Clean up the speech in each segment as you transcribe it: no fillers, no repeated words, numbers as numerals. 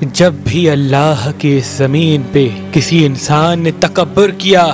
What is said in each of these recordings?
जब भी अल्लाह की ज़मीन पे किसी इंसान ने तकब्बुर किया,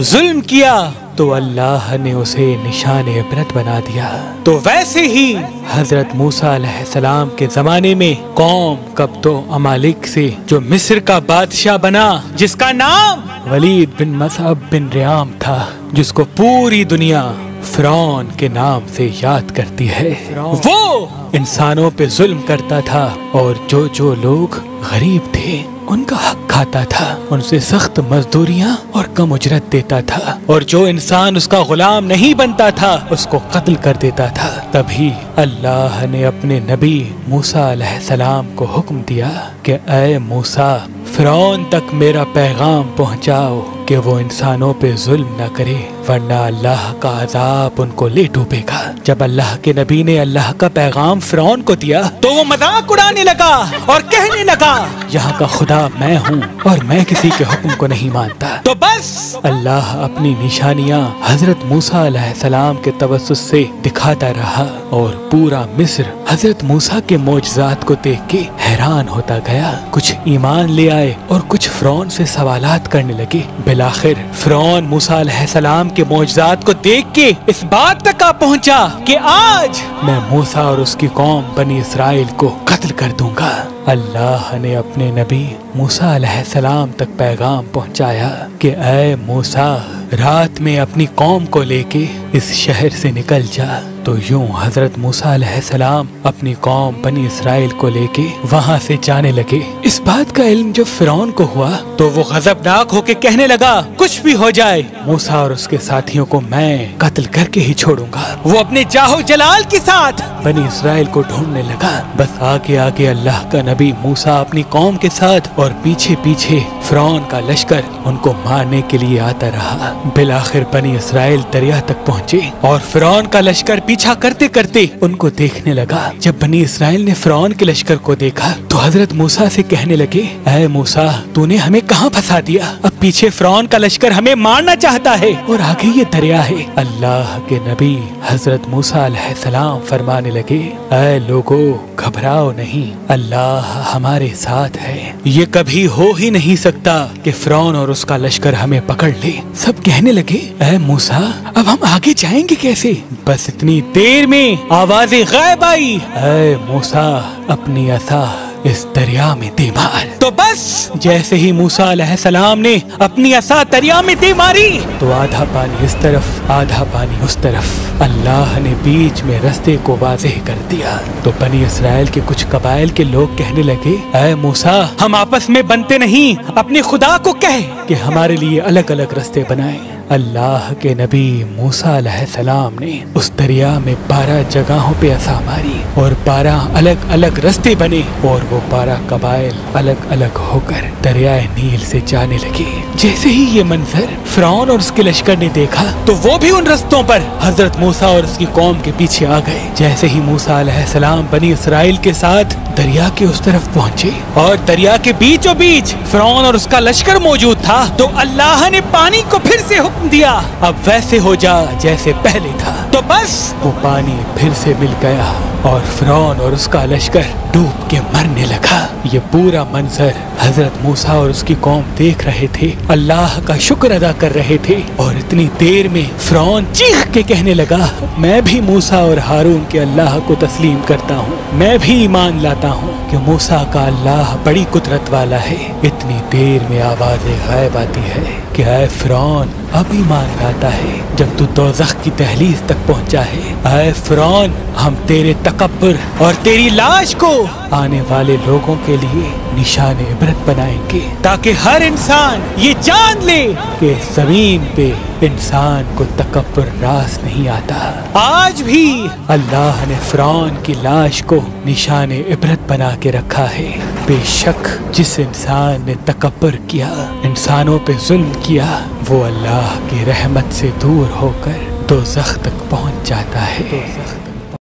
जुल्म किया, तो अल्लाह ने उसे निशान इबरत बना दिया। तो वैसे ही हजरत मूसा अलैहिस्सलाम के जमाने में कौम कब्तो अमालिक से जो मिस्र का बादशाह बना, जिसका नाम वलीद बिन मसअब बिन रियाम था, जिसको पूरी दुनिया फिरौन के नाम से याद करती है, वो इंसानों पे जुल्म करता था और जो लोग गरीब थे उनका हक खाता था, उनसे सख्त मजदूरियाँ और कम उजरत देता था, और जो इंसान उसका गुलाम नहीं बनता था उसको कत्ल कर देता था। तभी अल्लाह ने अपने नबी मूसा अलैहिस्सलाम को हुक्म दिया कि ऐ मूसा, फिरौन तक मेरा पैगाम पहुँचाओ कि वो इंसानों पे जुल्म न करे, वरना अल्लाह का अजाब उनको ले डूबेगा। जब अल्लाह के नबी ने अल्लाह का पैगाम फिरौन को दिया तो वो मजाक उड़ाने लगा और कहने लगा, यहाँ का खुदा मैं हूँ और मैं किसी के हुक्म को नहीं मानता। तो बस अल्लाह अपनी निशानियाँ हजरत मूसा अलैहिस्सलाम के तवस्सुस से दिखाता रहा और पूरा मिस्र हजरत मूसा के मोजज़ात को देख के हैरान होता गया। कुछ ईमान ले आए और कुछ फिरौन से सवालात करने लगे। बिलाखिर फिरौन मूसा अलैहिस्सलाम के मोजज़ात को देख के इस बात तक आ पहुँचा कि आज मैं मूसा और उसकी कौम बनी इसराइल को कत्ल कर दूंगा। अल्लाह ने अपने नबी मूसा अलैहिस्सलाम तक पैगाम पहुंचाया कि ऐ मूसा, रात में अपनी कौम को लेके इस शहर से निकल जा। तो यूं हजरत मूसा अलैहिस्सलाम अपनी कौम बनी इसराइल को लेके वहाँ से जाने लगे। इस बात का इल्म जब फिरौन को हुआ तो वो गजबनाक होके कहने लगा, कुछ भी हो जाए मूसा और उसके साथियों को मैं कत्ल करके ही छोड़ूंगा। वो अपने जाहो जलाल के साथ बनी इसराइल को ढूंढने लगा। बस आगे आगे अल्लाह का नबी मूसा अपनी कौम के साथ और पीछे पीछे फिरौन का लश्कर उनको मारने के लिए आता रहा। बिलाखिर बनी इसराइल दरिया तक पहुँचे और फिरौन का लश्कर पीछा करते करते उनको देखने लगा। जब बनी इसराइल ने फिरौन के लश्कर को देखा तो हजरत मूसा से कहने लगे, ऐ मूसा, तूने हमें कहाँ फंसा दिया? अब पीछे फिरौन का लश्कर हमें मारना चाहता है और आगे ये दरिया है। अल्लाह के नबी हजरत मूसा अलैहिस्सलाम फरमाने लगे, ऐ लोगो, घबराओ नहीं, अल्लाह हमारे साथ है। ये कभी हो ही नहीं सकता कि फिरौन और उसका लश्कर हमें पकड़ ले। सब कहने लगे, ऐ मूसा, अब हम आगे जाएंगे कैसे? बस इतनी देर में आवाज़ें गायब आई, ऐ मूसा, अपनी असा इस दरिया में दे मार। तो बस जैसे ही मूसा अलैहिस्सलाम ने अपनी असा दरिया में दे मारी तो आधा पानी इस तरफ आधा पानी उस तरफ, अल्लाह ने बीच में रास्ते को वाज़ेह कर दिया। तो बनी इसराइल के कुछ कबाइल के लोग कहने लगे, ऐ मूसा, हम आपस में बनते नहीं, अपने खुदा को कह कि हमारे लिए अलग अलग रास्ते बनाए। अल्लाह के नबी मूसा अलैहिस्सलाम ने उस दरिया में 12 जगहों पे असा मारी और 12 अलग अलग रास्ते बने और वो 12 कबाइल अलग अलग होकर दरियाए नील से जाने लगे। जैसे ही ये मंजर फिरौन और उसके लश्कर ने देखा तो वो भी उन रास्तों पर हजरत मूसा और उसकी कौम के पीछे आ गए। जैसे ही मूसा अलैहिस्सलाम बनी इसराइल के साथ दरिया के उस तरफ पहुँचे और दरिया के बीचों बीच फिरौन और उसका लश्कर मौजूद था, तो अल्लाह ने पानी को फिर से हुक्म दिया, अब वैसे हो जा जैसे पहले था। तो बस वो पानी फिर से मिल गया और फिरौन और उसका लश्कर डूब के मरने लगा। ये पूरा मंजर हजरत मूसा और उसकी कौम देख रहे थे, अल्लाह का शुक्र अदा कर रहे थे। और इतनी देर में फिरौन चीख के कहने लगा, मैं भी मूसा और हारून के अल्लाह को तस्लीम करता हूँ, मैं भी ईमान लाता हूँ कि मूसा का अल्लाह बड़ी कुदरत वाला है। इतनी देर में आवाज़ें गायब आती है कि ऐ फिरौन, अब ईमान लाता है जब तू दोज़ख की दहलीज तक पहुँचा है। ऐ फिरौन, हम तेरे तकब्बुर और तेरी लाश को आने वाले लोगों के लिए निशान इबरत बनाएंगे, ताकि हर इंसान ये जान ले कि जमीन पे इंसान को तकब्बुर रास नहीं आता। आज भी अल्लाह ने फिरौन की लाश को निशान इबरत बना के रखा है। बेशक जिस इंसान ने तकब्बुर किया, इंसानों पे जुल्म किया, वो अल्लाह की रहमत से दूर होकर दोज़ख तक पहुँच जाता है।